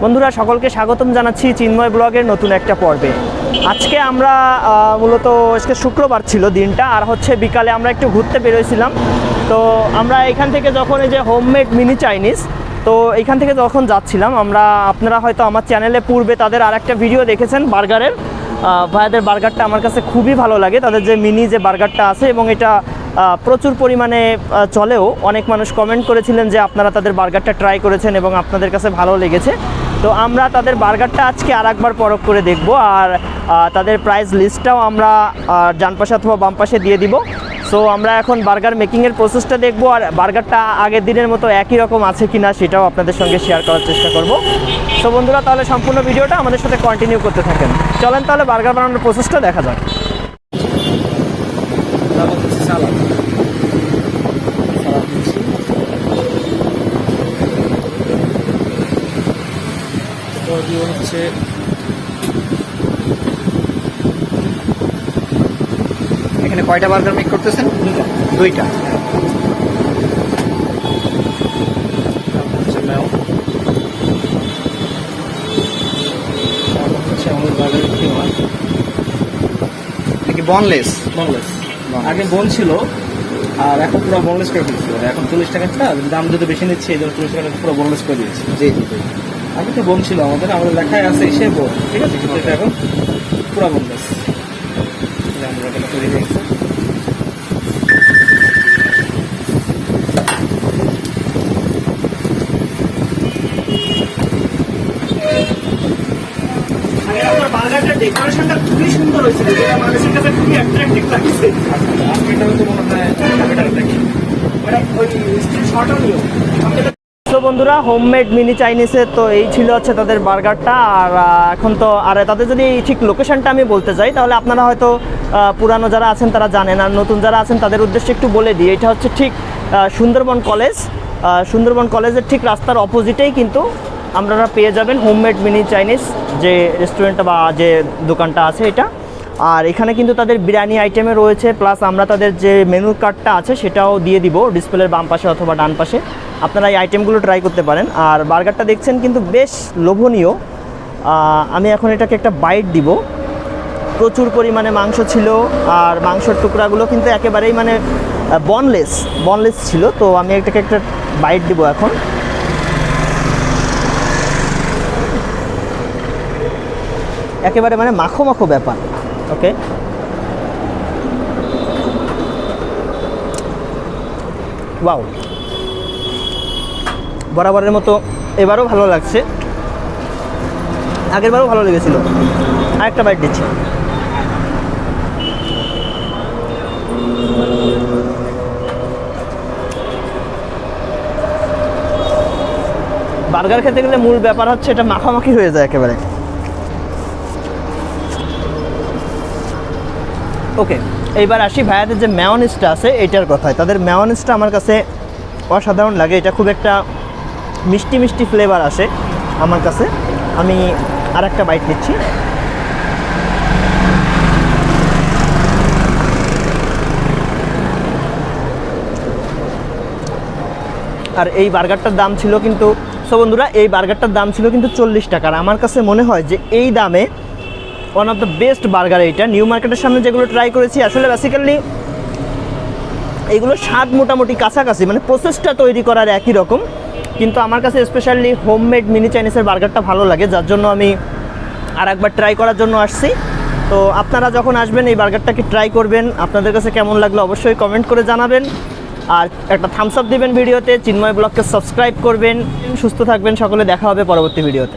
বন্ধুরা সকলকে স্বাগতম জানাচ্ছি চিন্ময় ব্লগের নতুন একটা পর্বে। আজকে আমরা মূলত আজকে শুক্রবার ছিল দিনটা, আর হচ্ছে বিকালে আমরা একটু ঘুরতে বেরোয়ছিলাম। তো আমরা এখান থেকে যখন এই যে হোমমেড মিনি চাইনিজ, তো এখান থেকে যখন যাচ্ছিলাম আমরা, আপনারা হয়তো আমার চ্যানেলে পূর্বে তাদের আর একটা ভিডিও দেখেছেন বার্গারের। ভাইয়াদের বার্গারটা আমার কাছে খুবই ভালো লাগে, তাদের যে মিনি যে বার্গারটা আছে, এবং এটা প্রচুর পরিমাণে চলেও। অনেক মানুষ কমেন্ট করেছিলেন যে আপনারা তাদের বার্গারটা ট্রাই করেছেন এবং আপনাদের কাছে ভালো লেগেছে। তো আমরা তাদের বার্গারটা আজকে আর একবার পরখ করে দেখব, আর তাদের প্রাইস লিস্টটাও আমরা ডান পাশে অথবা বাম পাশে দিয়ে দিব। সো আমরা এখন বার্গার মেকিংয়ের প্রসেসটা দেখব, আর বার্গারটা আগের দিনের মতো একই রকম আছে কি না সেটাও আপনাদের সঙ্গে শেয়ার করার চেষ্টা করব। সো বন্ধুরা, তাহলে সম্পূর্ণ ভিডিওটা আমাদের সাথে কন্টিনিউ করতে থাকেন। চলেন তাহলে বার্গার বানানোর প্রসেসটা দেখা যাক। হচ্ছে এখানে কয়টা বার্গার মেক করতেছেন? দুইটা। বনলেস আগে বোন ছিল, আর এখন পুরো বোনলেস করে দিচ্ছি। এখন 40 টাকা দাম যদি বেশি নিচ্ছে, এই জন্য 40 টাকা পুরো বোনলেস করে দিয়েছি। জি জি। আগে তো বোন ছিল, আমাদের লেখায় আছে সে বোন, ঠিক আছে, কিন্তু এটা এখন পুরো বোনলেস। আমরা এটা তৈরি হয়েছে। বার্গারটার ডেকোরেশনটা খুবই সুন্দর হয়েছিল, যেটা মানুষের কাছে খুবই অ্যাট্রাকটিভ লাগছে। এটা তো মনে হয় তো বন্ধুরা, হোমমেড মিনি চাইনিজের তো এই ছিল হচ্ছে তাদের বার্গারটা। আর এখন তো আর তাদের যদি ঠিক লোকেশনটা আমি বলতে চাই, তাহলে আপনারা হয়তো পুরানো যারা আছেন তারা জানেন, আর নতুন যারা আছেন তাদের উদ্দেশ্যে একটু বলে দিই। এটা হচ্ছে ঠিক সুন্দরবন কলেজের ঠিক রাস্তার অপোজিটেই কিন্তু আপনারা পেয়ে যাবেন হোমমেড মিনি চাইনিজ যে রেস্টুরেন্টটা বা যে দোকানটা আছে এটা। আর এখানে কিন্তু তাদের বিরিয়ানি আইটেমে রয়েছে, প্লাস আমরা তাদের যে মেনু কার্ডটা আছে সেটাও দিয়ে দিব ডিসপ্লের বাম পাশে অথবা ডান পাশে। আপনারা এই আইটেমগুলো ট্রাই করতে পারেন। আর বার্গারটা দেখছেন কিন্তু বেশ লোভনীয়। আমি এখন এটাকে একটা বাইট দিব। প্রচুর পরিমাণে মাংস ছিল, আর মাংসের টুকরাগুলো কিন্তু একেবারেই মানে বনলেস ছিল। তো আমি এটাকে একটা বাইট দিব এখন। একেবারে মানে মাখো মাখো ব্যাপার। ওকে, ওয়াও, বরাবরের মতো এবারও ভালো লাগছে, আগেরবারও ভালো লেগেছিল। আরেকটা বাইট দিচ্ছি। বার্গার খেতে গেলে মূল ব্যাপার হচ্ছে এটা মাখামাখি হয়ে যায় একেবারে। ওকে, এইবার আসি ভাইয়াদের যে মেয়োনিজটা আছে এটার কথায়। তাদের মেয়োনিজটা আমার কাছে অসাধারণ লাগে। এটা খুব একটা মিষ্টি মিষ্টি ফ্লেভার আসে আমার কাছে। আমি আর একটা বাইট নিচ্ছি। আর এই বার্গারটার দাম ছিল কিন্তু, সো বন্ধুরা, এই বার্গারটার দাম ছিল কিন্তু 40 টাকা। আর আমার কাছে মনে হয় যে এই দামে one of the best burger এইটা। নিউ মার্কেটের সামনে যেগুলো ট্রাই করেছি, আসলে বেসিক্যালি এইগুলো স্বাদ মোটামুটি কাছাকাছি, মানে প্রসেসটা তৈরি করার একই রকম, কিন্তু আমার কাছে স্পেশালি হোমমেড মিনি চাইনিজের বার্গারটা ভালো লাগে, যার জন্য আমি আর একবার ট্রাই করার জন্য আসছি। তো আপনারা যখন আসবেন এই বার্গারটাকে ট্রাই করবেন, আপনাদের কাছে কেমন লাগলো অবশ্যই কমেন্ট করে জানাবেন, আর একটা থামস আপ দিবেন ভিডিওতে। চিন্ময় ব্লগকে সাবস্ক্রাইব করবেন। সুস্থ থাকবেন সকলে, দেখা হবে পরবর্তী ভিডিওতে।